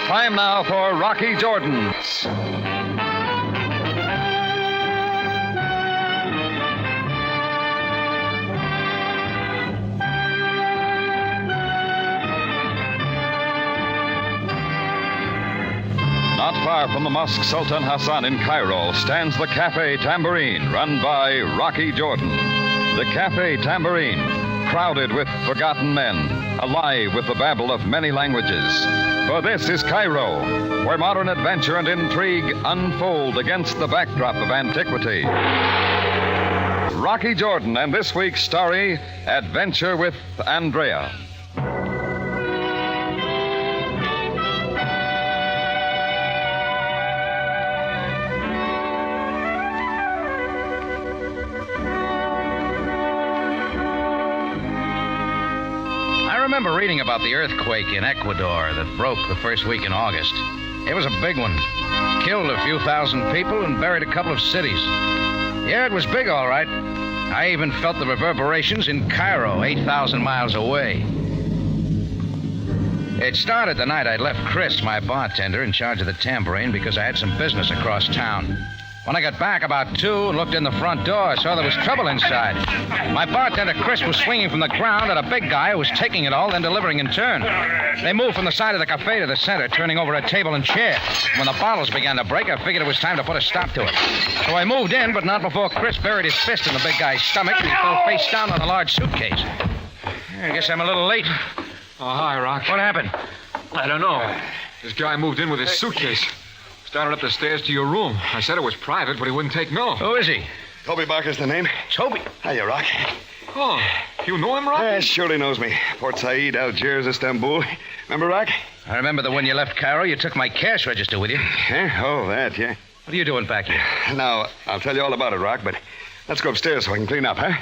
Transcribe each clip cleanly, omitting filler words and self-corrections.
Time now for Rocky Jordan. Not far from the Mosque Sultan Hassan in Cairo stands the Cafe Tambourine, run by Rocky Jordan. The Cafe Tambourine, crowded with forgotten men, alive with the babble of many languages. For this is Cairo, where modern adventure and intrigue unfold against the backdrop of antiquity. Rocky Jordan and this week's story, Adventure with Andrea. I remember reading about the earthquake in Ecuador that broke the first week in August. It was a big one. Killed a few thousand people and buried a couple of cities. Yeah, it was big, all right. I even felt the reverberations in Cairo, 8,000 miles away. It started the night I'd left Chris, my bartender, in charge of the Tambourine because I had some business across town. When I got back about 2 and looked in the front door, I saw there was trouble inside. My bartender, Chris, was swinging from the ground at a big guy who was taking it all, then delivering in turn. They moved from the side of the cafe to the center, turning over a table and chair. When the bottles began to break, I figured it was time to put a stop to it. So I moved in, but not before Chris buried his fist in the big guy's stomach and he fell face down on a large suitcase. I guess I'm a little late. Oh, hi, Rock. What happened? I don't know. This guy moved in with his suitcase. Started up the stairs to your room. I said it was private, but he wouldn't take no. Who is he? Toby Barker's the name. Toby. Hiya, Rock. Oh, you know him, Rock? Yeah, surely knows me. Port Said, Algiers, Istanbul. Remember, Rock? I remember that when you left Cairo, you took my cash register with you. Yeah? Oh, that, yeah. What are you doing back here? Now, I'll tell you all about it, Rock, but let's go upstairs so I can clean up, huh?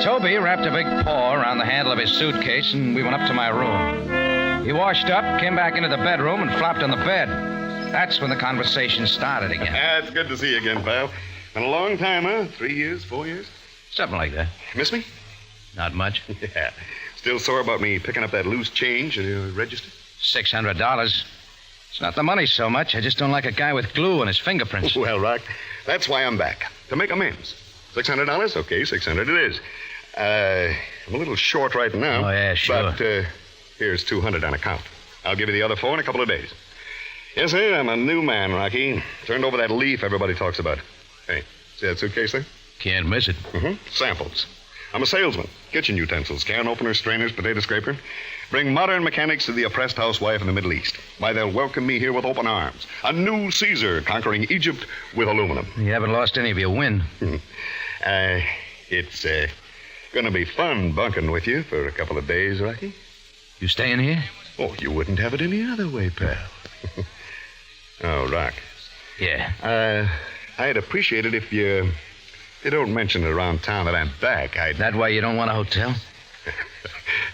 Toby wrapped a big paw around the handle of his suitcase, and we went up to my room. He washed up, came back into the bedroom, and flopped on the bed. That's when the conversation started again. It's good to see you again, pal. Been a long time, huh? 3 years, 4 years? Something like that. Miss me? Not much. Yeah. Still sore about me picking up that loose change in your register? $600. It's not the money so much. I just don't like a guy with glue on his fingerprints. Well, Rock, that's why I'm back. To make amends. $600? Okay, $600 it is. I'm a little short right now. Oh, yeah, sure. But here's $200 on account. I'll give you the other $4 in a couple of days. Yes, sir, I'm a new man, Rocky. Turned over that leaf everybody talks about. Hey, see that suitcase there? Can't miss it. Samples. I'm a salesman. Kitchen utensils, can openers, strainers, potato scraper. Bring modern mechanics to the oppressed housewife in the Middle East. Why, they'll welcome me here with open arms. A new Caesar conquering Egypt with aluminum. You haven't lost any of your wind. It's gonna be fun bunking with you for a couple of days, Rocky. You staying here? Oh, you wouldn't have it any other way, pal. Oh, Rock. Yeah. I'd appreciate it if you don't mention it around town that I'm back. That way you don't want a hotel?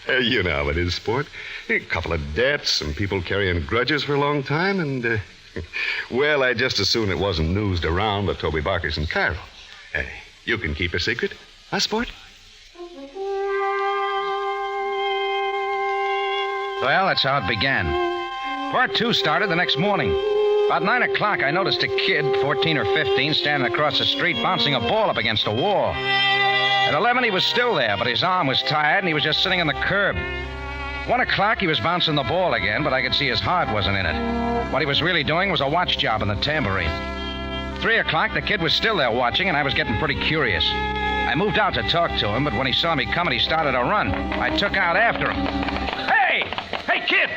You know how it is, sport. A couple of debts, some people carrying grudges for a long time, and, well, I'd just as soon it wasn't newsed around that Toby Barker's in Cairo. You can keep a secret, huh, sport? Well, that's how it began. Part 2 started the next morning. About 9 o'clock, I noticed a kid, 14 or 15, standing across the street bouncing a ball up against a wall. At 11, he was still there, but his arm was tired, and he was just sitting on the curb. 1 o'clock, he was bouncing the ball again, but I could see his heart wasn't in it. What he was really doing was a watch job in the Tambourine. 3 o'clock, the kid was still there watching, and I was getting pretty curious. I moved out to talk to him, but when he saw me coming, he started to run. I took out after him. Hey! Hey, kid!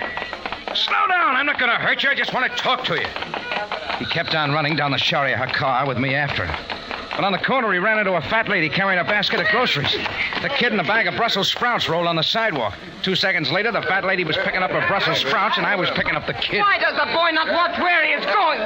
Slow down. I'm not going to hurt you. I just want to talk to you. He kept on running down the Sharia car with me after him. But on the corner, he ran into a fat lady carrying a basket of groceries. The kid and a bag of Brussels sprouts rolled on the sidewalk. 2 seconds later, the fat lady was picking up her Brussels sprouts, and I was picking up the kid. Why does the boy not watch where he is going?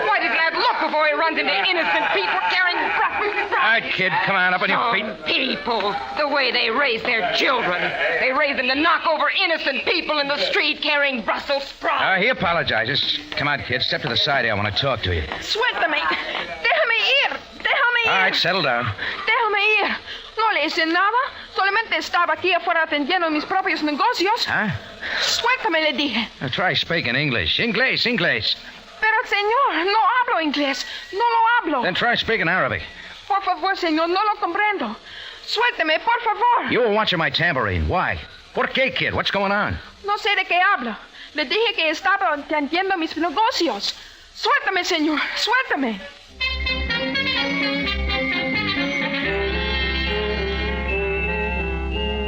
Why does he not look before he runs into innocent people carrying Brussels sprouts? All right, kid, come on, up on your feet. People, the way they raise their children. They raise them to knock over innocent people in the street carrying Brussels sprouts. He apologizes. Come on, kid, step to the side here. I want to talk to you. Suéltame. Déjame ir. Déjame ir. All right, settle down. Déjame ir. No le hice nada. Solo Simplemente estaba aquí afuera atendiendo mis propios negocios. Huh? Suéltame, le dije. Now try speaking English. English. Pero, señor, no hablo inglés. No lo hablo. Then try speaking Arabic. Por favor, señor, no lo comprendo. Suélteme, por favor. You were watching my tambourine. Why? ¿Por qué, kid? What's going on? No sé de qué habla. Le dije que estaba atendiendo mis negocios. Suéltame, señor. Suéltame.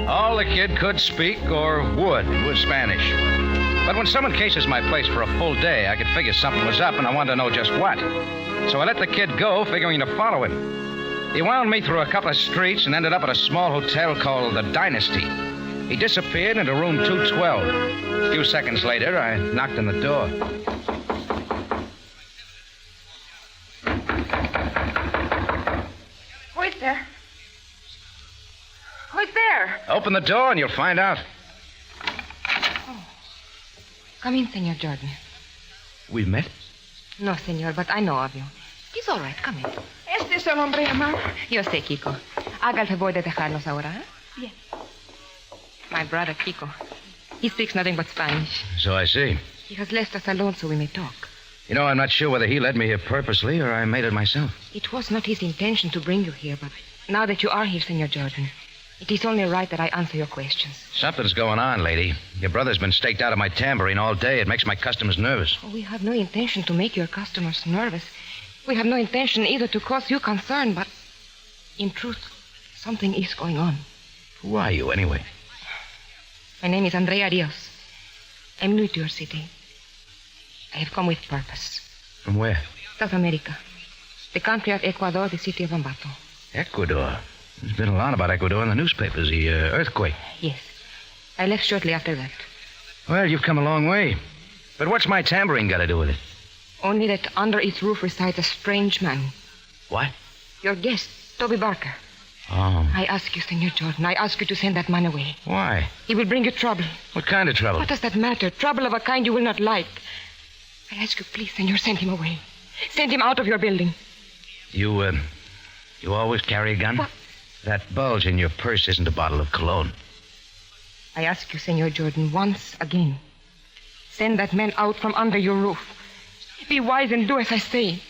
All the kid could speak or would was Spanish. But when someone cases my place for a full day, I could figure something was up, and I wanted to know just what. So I let the kid go, figuring to follow him. He wound me through a couple of streets and ended up at a small hotel called the Dynasty. He disappeared into room 212. A few seconds later, I knocked on the door. Who is there? Who is there? Open the door and you'll find out. Come in, Senor Jordan. We've met? No, senor, but I know of you. It's all right. Come in. Este es el hombre, amado. Yo sé, Kiko. Haga el favor de dejarnos ahora, ¿eh? Bien. My brother, Kiko. He speaks nothing but Spanish. So I see. He has left us alone so we may talk. You know, I'm not sure whether he led me here purposely or I made it myself. It was not his intention to bring you here, but now that you are here, Senor Jordan, it is only right that I answer your questions. Something's going on, lady. Your brother's been staked out of my tambourine all day. It makes my customers nervous. We have no intention to make your customers nervous. We have no intention either to cause you concern, but in truth, something is going on. Who are you, anyway? My name is Andrea Rios. I'm new to your city. I have come with purpose. From where? South America. The country of Ecuador, the city of Ambato. Ecuador. There's been a lot about Ecuador in the newspapers. The earthquake. Yes. I left shortly after that. Well, you've come a long way. But what's my tambourine got to do with it? Only that under its roof resides a strange man. What? Your guest, Toby Barker. Oh. I ask you, Senor Jordan, I ask you to send that man away. Why? He will bring you trouble. What kind of trouble? What does that matter? Trouble of a kind you will not like. I ask you, please, Senor, send him away. Send him out of your building. You always carry a gun? What? That bulge in your purse isn't a bottle of cologne. I ask you, Senor Jordan, once again. Send that man out from under your roof. Be wise and do as I say.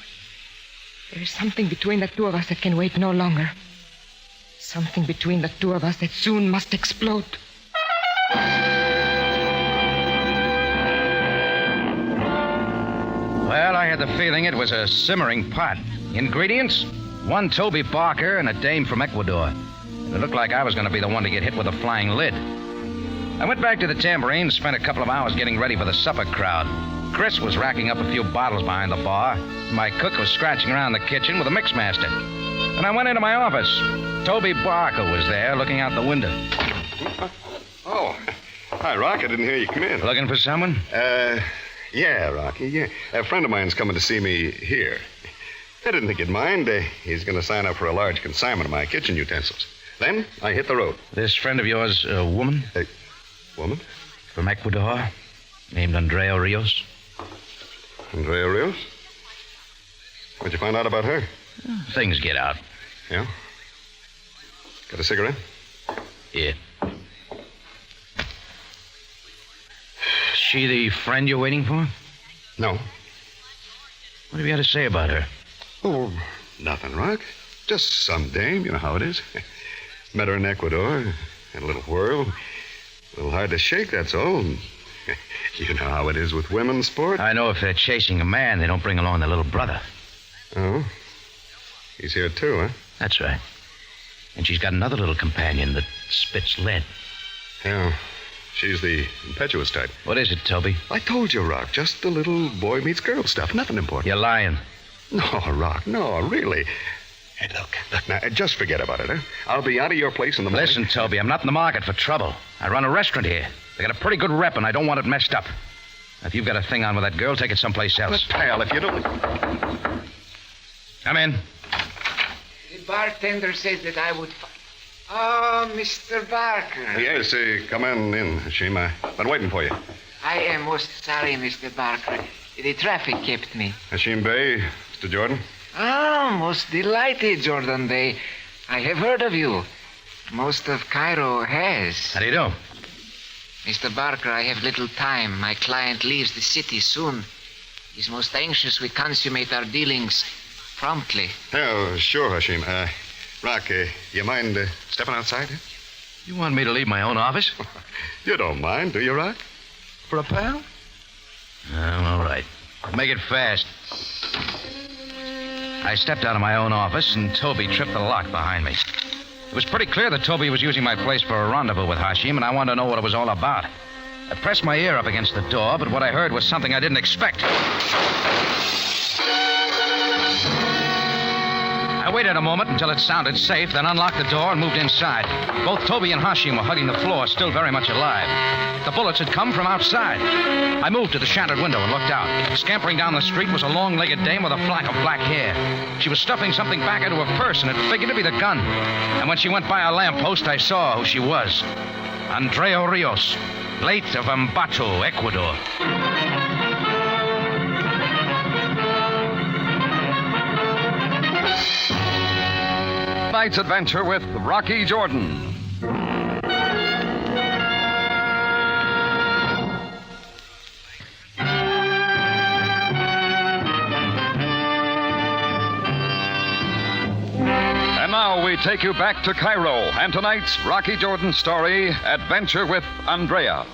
There is something between the two of us that can wait no longer. Something between the two of us that soon must explode. Well, I had the feeling it was a simmering pot. Ingredients? One Toby Barker and a dame from Ecuador. It looked like I was going to be the one to get hit with a flying lid. I went back to the tambourine and spent a couple of hours getting ready for the supper crowd. Chris was racking up a few bottles behind the bar. My cook was scratching around the kitchen with a mixmaster. And I went into my office. Toby Barker was there looking out the window. Oh, hi, Rock. I didn't hear you come in. Looking for someone? Yeah, Rocky, yeah. A friend of mine's coming to see me here. I didn't think you'd mind. He's going to sign up for a large consignment of my kitchen utensils. Then I hit the road. This friend of yours, a woman? Woman? From Ecuador, named Andrea Rios. Andrea Rios? What'd you find out about her? Things get out. Yeah? Got a cigarette? Yeah. She the friend you're waiting for? No. What have you got to say about her? Oh, nothing, Rock. Just some dame, you know how it is. Met her in Ecuador, had a little whirl. A little hard to shake, that's all. You know how it is with women's sport. I know if they're chasing a man, they don't bring along their little brother. Oh? He's here too, huh? That's right. And she's got another little companion that spits lead. Yeah. She's the impetuous type. What is it, Toby? I told you, Rock. Just a little boy meets girl stuff. Nothing important. You're lying. No, Rock. No, really. Hey, look. Now, just forget about it, huh? I'll be out of your place in the morning. Listen, Toby, I'm not in the market for trouble. I run a restaurant here. They got a pretty good rep, and I don't want it messed up. If you've got a thing on with that girl, take it someplace else. But, pal, if you don't... Come in. The bartender said that I would... Oh, Mr. Barker. Yes, come on in, Hashim. I've been waiting for you. I am most sorry, Mr. Barker. The traffic kept me. Hashim Bey, Mr. Jordan. Ah, most delighted, Jordan Bey. I have heard of you. Most of Cairo has. How do you do? Mr. Barker, I have little time. My client leaves the city soon. He's most anxious we consummate our dealings promptly. Oh, sure, Hashim. Rock, you mind stepping outside? You want me to leave my own office? You don't mind, do you, Rock? For a pal? All right. Make it fast. I stepped out of my own office, and Toby tripped the lock behind me. It was pretty clear that Toby was using my place for a rendezvous with Hashim, and I wanted to know what it was all about. I pressed my ear up against the door, but what I heard was something I didn't expect. I waited a moment until it sounded safe, then unlocked the door and moved inside. Both Toby and Hashim were hugging the floor, still very much alive. The bullets had come from outside. I moved to the shattered window and looked out. Scampering down the street was a long-legged dame with a flock of black hair. She was stuffing something back into her purse, and it figured to be the gun. And when she went by a lamppost, I saw who she was. Andrea Rios, late of Ambato, Ecuador. Tonight's adventure with Rocky Jordan. And now we take you back to Cairo and tonight's Rocky Jordan story, Adventure with Andrea.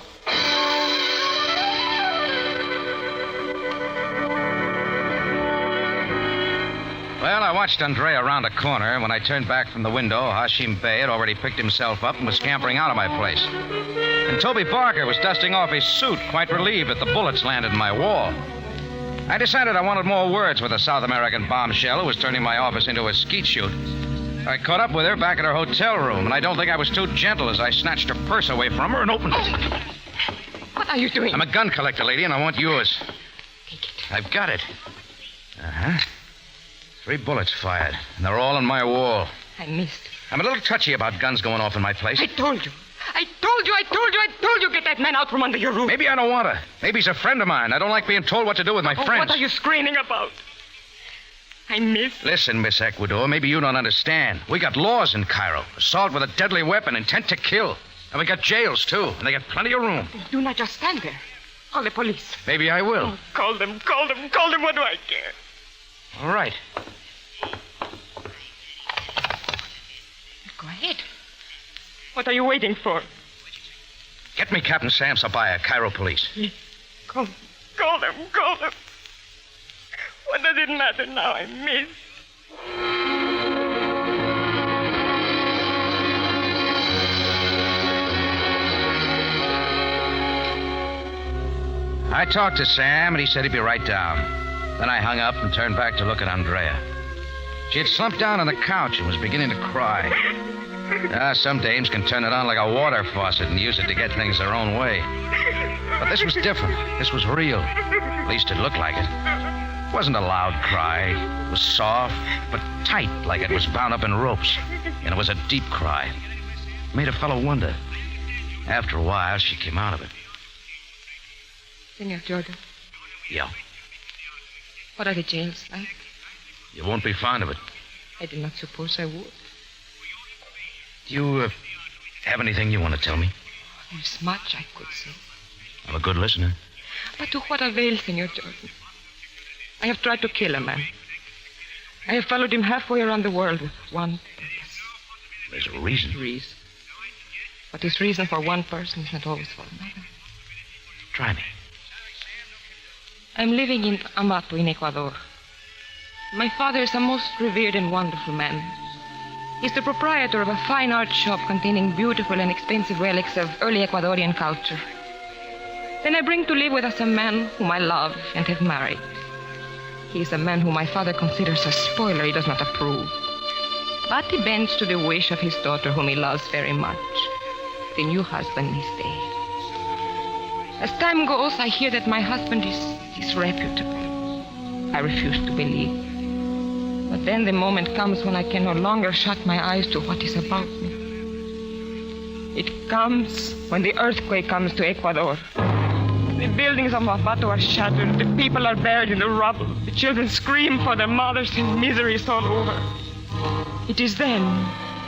Well, I watched Andrea around a corner, and when I turned back from the window, Hashim Bey had already picked himself up and was scampering out of my place. And Toby Barker was dusting off his suit, quite relieved that the bullets landed in my wall. I decided I wanted more words with a South American bombshell who was turning my office into a skeet shoot. I caught up with her back at her hotel room, and I don't think I was too gentle as I snatched her purse away from her and opened it. What are you doing? I'm a gun collector, lady, and I want yours. Take it. I've got it. Uh-huh. 3 bullets fired, and they're all on my wall. I missed. I'm a little touchy about guns going off in my place. I told you, get that man out from under your roof. Maybe I don't want to. Maybe he's a friend of mine. I don't like being told what to do with my friends. What are you screaming about? I missed. Listen, Miss Ecuador, maybe you don't understand. We got laws in Cairo. Assault with a deadly weapon, intent to kill. And we got jails, too, and they got plenty of room. Do not just stand there. Call the police. Maybe I will. Oh, call them. What do I care? All right. Go ahead. What are you waiting for? Get me Captain Sam Sabaya, Cairo Police. Call them. What does it matter now? I missed. I talked to Sam, and he said he'd be right down. Then I hung up and turned back to look at Andrea. She had slumped down on the couch and was beginning to cry. Some dames can turn it on like a water faucet and use it to get things their own way. But this was different. This was real. At least it looked like it. It wasn't a loud cry. It was soft, but tight, like it was bound up in ropes. And it was a deep cry. It made a fellow wonder. After a while, she came out of it. Senor Jordan. Yeah. What are the jails like? You won't be fond of it. I did not suppose I would. Do you have anything you want to tell me? There's much I could say. I'm a good listener. But to what avail, Senor Jordan? I have tried to kill a man. I have followed him halfway around the world with one purpose. There's a reason. Reason. What is reason for one person is not always for another. Try me. I'm living in Ambato in Ecuador. My father is a most revered and wonderful man. He's the proprietor of a fine art shop containing beautiful and expensive relics of early Ecuadorian culture. Then I bring to live with us a man whom I love and have married. He is a man whom my father considers a spoiler he does not approve. But he bends to the wish of his daughter whom he loves very much. The new husband is dead. As time goes, I hear that my husband is disreputable. I refuse to believe. But then the moment comes when I can no longer shut my eyes to what is about me. It comes when the earthquake comes to Ecuador. The buildings of Ambato are shattered. The people are buried in the rubble. The children scream for their mothers and misery is all over. It is then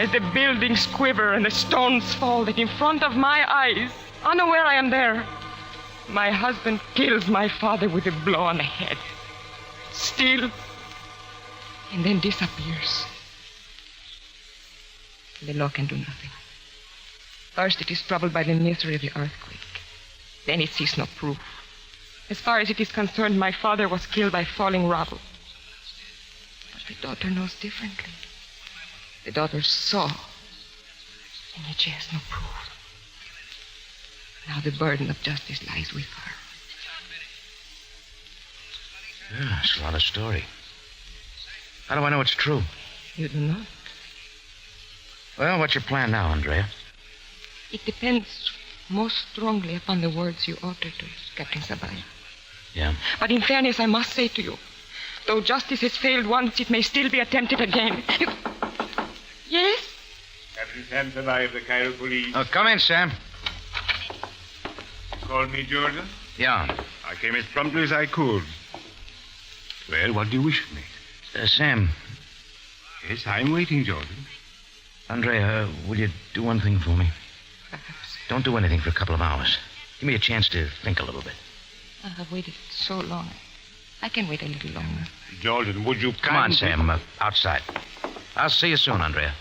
as the buildings quiver and the stones fall, that in front of my eyes, unaware I am there, my husband kills my father with a blow on the head. Still, and then disappears. The law can do nothing. First, it is troubled by the misery of the earthquake. Then it sees no proof. As far as it is concerned, my father was killed by falling rubble. But the daughter knows differently. The daughter saw, and yet she has no proof. Now the burden of justice lies with her. Yeah, it's a lot of story. How do I know it's true? You do not? Well, what's your plan now, Andrea? It depends most strongly upon the words you utter to Captain Sabaya. Yeah? But in fairness, I must say to you, though justice has failed once, it may still be attempted again. Yes? Captain Sam Sabaya of the Cairo Police. Oh, come in, Sam. You called me Jordan? Yeah. I came as promptly as I could. Well, what do you wish of me? Sam. Yes, I'm waiting, Jordan. Andrea, will you do one thing for me? Don't do anything for a couple of hours. Give me a chance to think a little bit. I have waited so long. I can wait a little longer. Jordan, would you Come on, Sam. Outside. I'll see you soon, Andrea.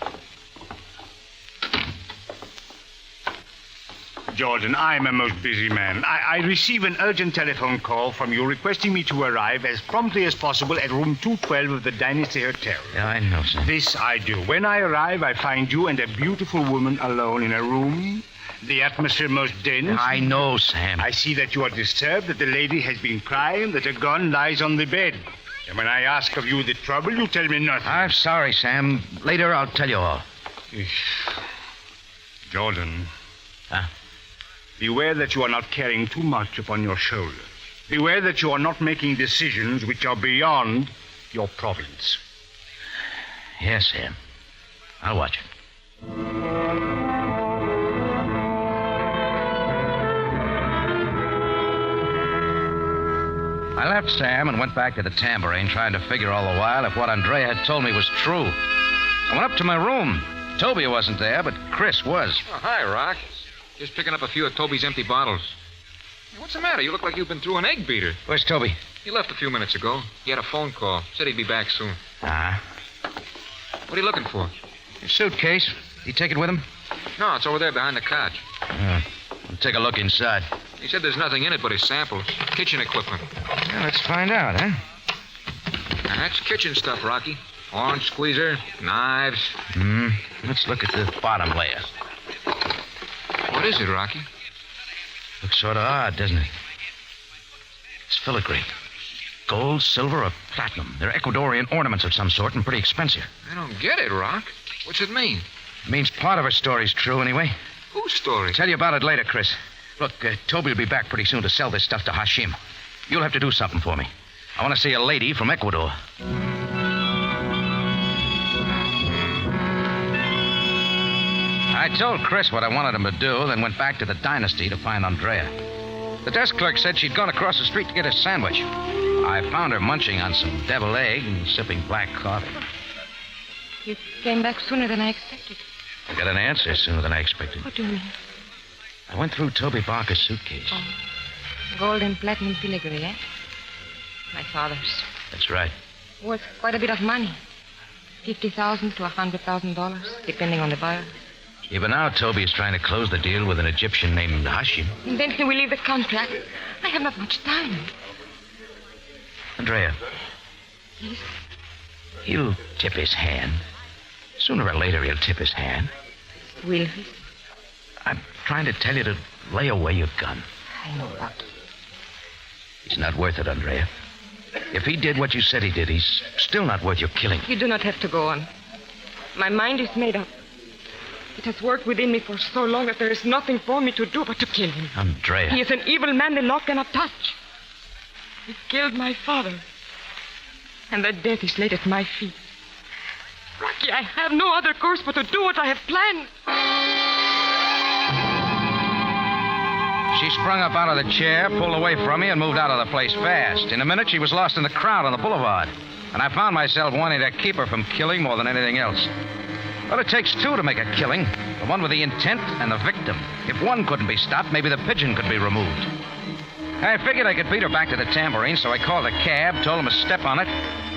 Jordan, I'm a most busy man. I receive an urgent telephone call from you requesting me to arrive as promptly as possible at room 212 of the Dynasty Hotel. Yeah, I know, Sam. This I do. When I arrive, I find you and a beautiful woman alone in a room. The atmosphere most dense. I know, Sam. I see that you are disturbed, that the lady has been crying, that a gun lies on the bed. And when I ask of you the trouble, you tell me nothing. I'm sorry, Sam. Later, I'll tell you all. Jordan. Huh? Beware that you are not carrying too much upon your shoulders. Beware that you are not making decisions which are beyond your province. Yes, Sam. I'll watch it. I left Sam and went back to the tambourine, trying to figure all the while if what Andrea had told me was true. I went up to my room. Toby wasn't there, but Chris was. Oh, hi, Rock. Just picking up a few of Toby's empty bottles. Hey, what's the matter? You look like you've been through an egg beater. Where's Toby? He left a few minutes ago. He had a phone call. Said he'd be back soon. Ah. What are you looking for? Your suitcase. Did he take it with him? No, it's over there behind the couch. I'll take a look inside. He said there's nothing in it but his samples. Kitchen equipment. Yeah, let's find out, huh? Now, that's kitchen stuff, Rocky. Orange squeezer, knives. Let's look at the bottom layer. What is it, Rocky? Looks sort of odd, doesn't it? It's filigree. Gold, silver, or platinum. They're Ecuadorian ornaments of some sort and pretty expensive. I don't get it, Rock. What's it mean? It means part of her story's true, anyway. Whose story? I'll tell you about it later, Chris. Look, Toby will be back pretty soon to sell this stuff to Hashim. You'll have to do something for me. I want to see a lady from Ecuador. I told Chris what I wanted him to do, then went back to the Dynasty to find Andrea. The desk clerk said she'd gone across the street to get a sandwich. I found her munching on some deviled egg and sipping black coffee. You came back sooner than I expected. I got an answer sooner than I expected. What do you mean? I went through Toby Barker's suitcase. Oh, gold and platinum filigree, eh? My father's. That's right. Worth quite a bit of money. $50,000 to $100,000, depending on the buyer. Even now, Toby is trying to close the deal with an Egyptian named Hashim. And then he will leave the contract. I have not much time. Andrea. Yes? He'll tip his hand. Sooner or later, he'll tip his hand. Will he? I'm trying to tell you to lay away your gun. I know, Rocky. He's not worth it, Andrea. If he did what you said he did, he's still not worth your killing. You do not have to go on. My mind is made up. It has worked within me for so long that there is nothing for me to do but to kill him. Andrea. He is an evil man the law cannot touch. He killed my father. And that death is laid at my feet. Rocky, I have no other course but to do what I have planned. She sprung up out of the chair, pulled away from me, and moved out of the place fast. In a minute, she was lost in the crowd on the boulevard. And I found myself wanting to keep her from killing more than anything else. Well, it takes two to make a killing. The one with the intent and the victim. If one couldn't be stopped, maybe the pigeon could be removed. I figured I could beat her back to the tambourine, so I called a cab, told him to step on it.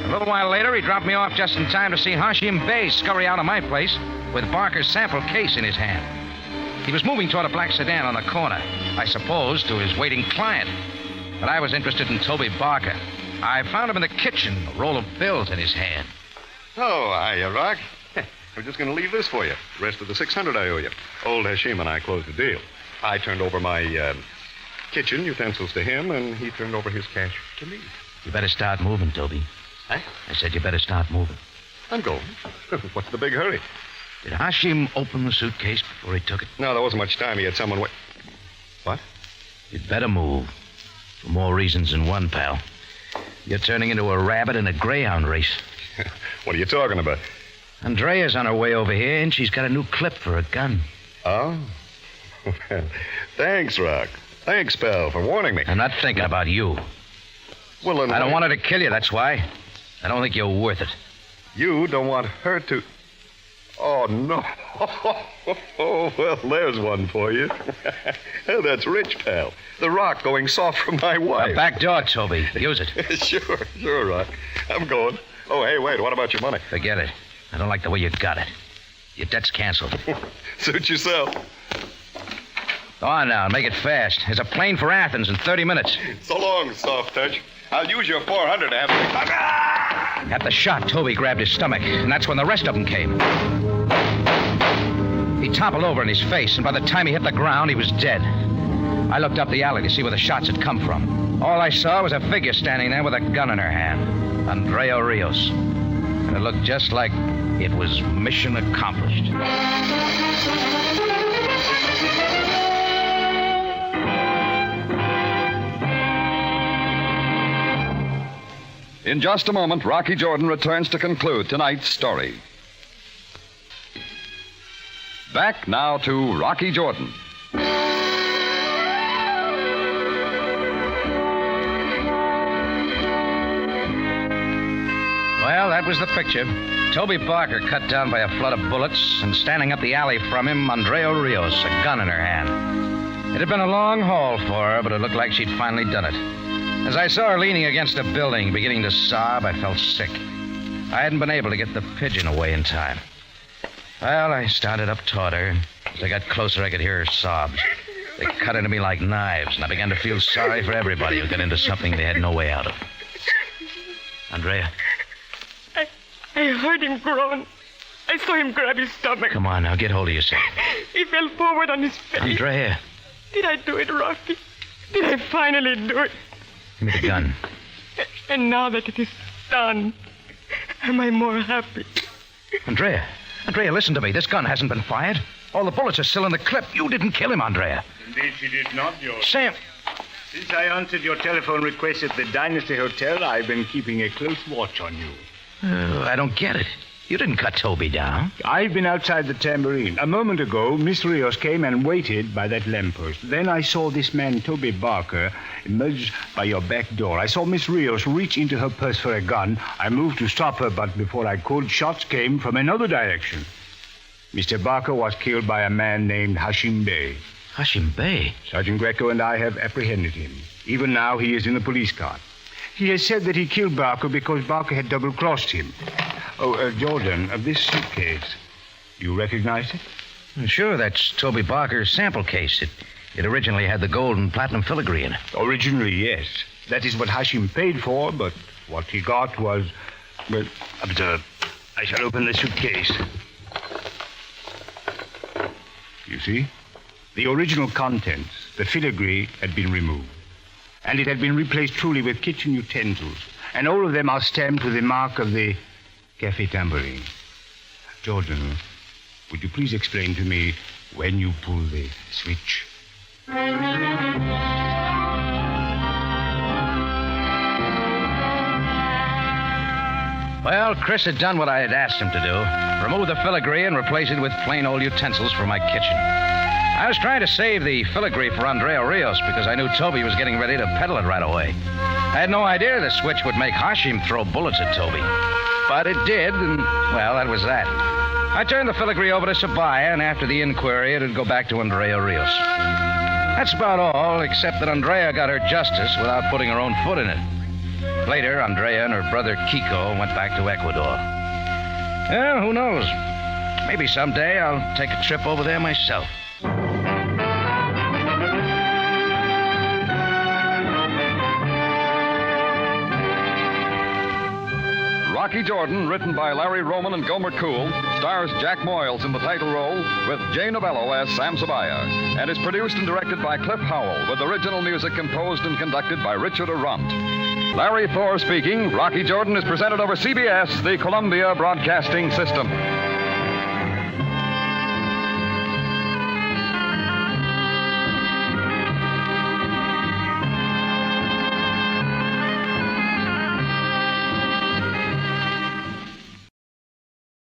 A little while later, he dropped me off just in time to see Hashim Bey scurry out of my place with Barker's sample case in his hand. He was moving toward a black sedan on the corner, I suppose to his waiting client. But I was interested in Toby Barker. I found him in the kitchen, a roll of bills in his hand. Oh, hiya, Rock. We're just going to leave this for you. The rest of the $600 I owe you. Old Hashim and I closed the deal. I turned over my kitchen utensils to him, and he turned over his cash to me. You better start moving, Toby. Huh? I said you better start moving. I'm going. What's the big hurry? Did Hashim open the suitcase before he took it? No, there wasn't much time. He had someone wait. What? You'd better move. For more reasons than one, pal. You're turning into a rabbit in a greyhound race. What are you talking about? Andrea's on her way over here, and she's got a new clip for a gun. Oh? Well, thanks, Rock. Thanks, pal, for warning me. I'm not thinking about you. Well, then I don't want her to kill you, that's why. I don't think you're worth it. You don't want her to... Oh, no. Oh, well, there's one for you. That's rich, pal. The rock going soft for my wife. The back door, Toby. Use it. Sure, Rock. I'm going. Oh, hey, wait. What about your money? Forget it. I don't like the way you got it. Your debt's canceled. Suit yourself. Go on now, make it fast. There's a plane for Athens in 30 minutes. So long, soft touch. I'll use your 400 to have... At the shot, Toby grabbed his stomach, and that's when the rest of them came. He toppled over in his face, and by the time he hit the ground, he was dead. I looked up the alley to see where the shots had come from. All I saw was a figure standing there with a gun in her hand. Andrea Rios. And it looked just like it was mission accomplished. In just a moment, Rocky Jordan returns to conclude tonight's story. Back now to Rocky Jordan. Well, that was the picture. Toby Barker cut down by a flood of bullets, and standing up the alley from him, Andrea Rios, a gun in her hand. It had been a long haul for her, but it looked like she'd finally done it. As I saw her leaning against a building, beginning to sob, I felt sick. I hadn't been able to get the pigeon away in time. Well, I started up toward her. As I got closer, I could hear her sobs. They cut into me like knives, and I began to feel sorry for everybody who got into something they had no way out of. Andrea. I heard him groan. I saw him grab his stomach. Come on now, get hold of yourself. He fell forward on his face. Andrea. Did I do it, Rocky? Did I finally do it? Give me the gun. And now that it is done, am I more happy? Andrea, listen to me. This gun hasn't been fired. All the bullets are still in the clip. You didn't kill him, Andrea. Indeed, she did not, George. Sam. Since I answered your telephone request at the Dynasty Hotel, I've been keeping a close watch on you. I don't get it. You didn't cut Toby down. I've been outside the tambourine. A moment ago, Miss Rios came and waited by that lamppost. Then I saw this man, Toby Barker, emerge by your back door. I saw Miss Rios reach into her purse for a gun. I moved to stop her, but before I could, shots came from another direction. Mr. Barker was killed by a man named Hashim Bey. Hashim Bey? Sergeant Greco and I have apprehended him. Even now, he is in the police car. He has said that he killed Barker because Barker had double-crossed him. Oh, Jordan, this suitcase. You recognize it? Sure, that's Toby Barker's sample case. It originally had the gold and platinum filigree in it. Originally, yes. That is what Hashim paid for, but what he got was... Well, observe. I shall open the suitcase. You see? The original contents, the filigree, had been removed. And it had been replaced truly with kitchen utensils. And all of them are stamped with the mark of the Café Tambourine. Jordan, would you please explain to me when you pull the switch? Well, Chris had done what I had asked him to do. Remove the filigree and replace it with plain old utensils for my kitchen. I was trying to save the filigree for Andrea Rios because I knew Toby was getting ready to peddle it right away. I had no idea the switch would make Hashim throw bullets at Toby. But it did, and, well, that was that. I turned the filigree over to Sabaya, and after the inquiry, it'd go back to Andrea Rios. That's about all, except that Andrea got her justice without putting her own foot in it. Later, Andrea and her brother Kiko went back to Ecuador. Well, who knows? Maybe someday I'll take a trip over there myself. Rocky Jordan, written by Larry Roman and Gomer Cool, stars Jack Moyles in the title role with Jay Novello as Sam Sabaya, and is produced and directed by Cliff Howell, with original music composed and conducted by Richard Arant. Larry Thor speaking. Rocky Jordan is presented over CBS, the Columbia Broadcasting System.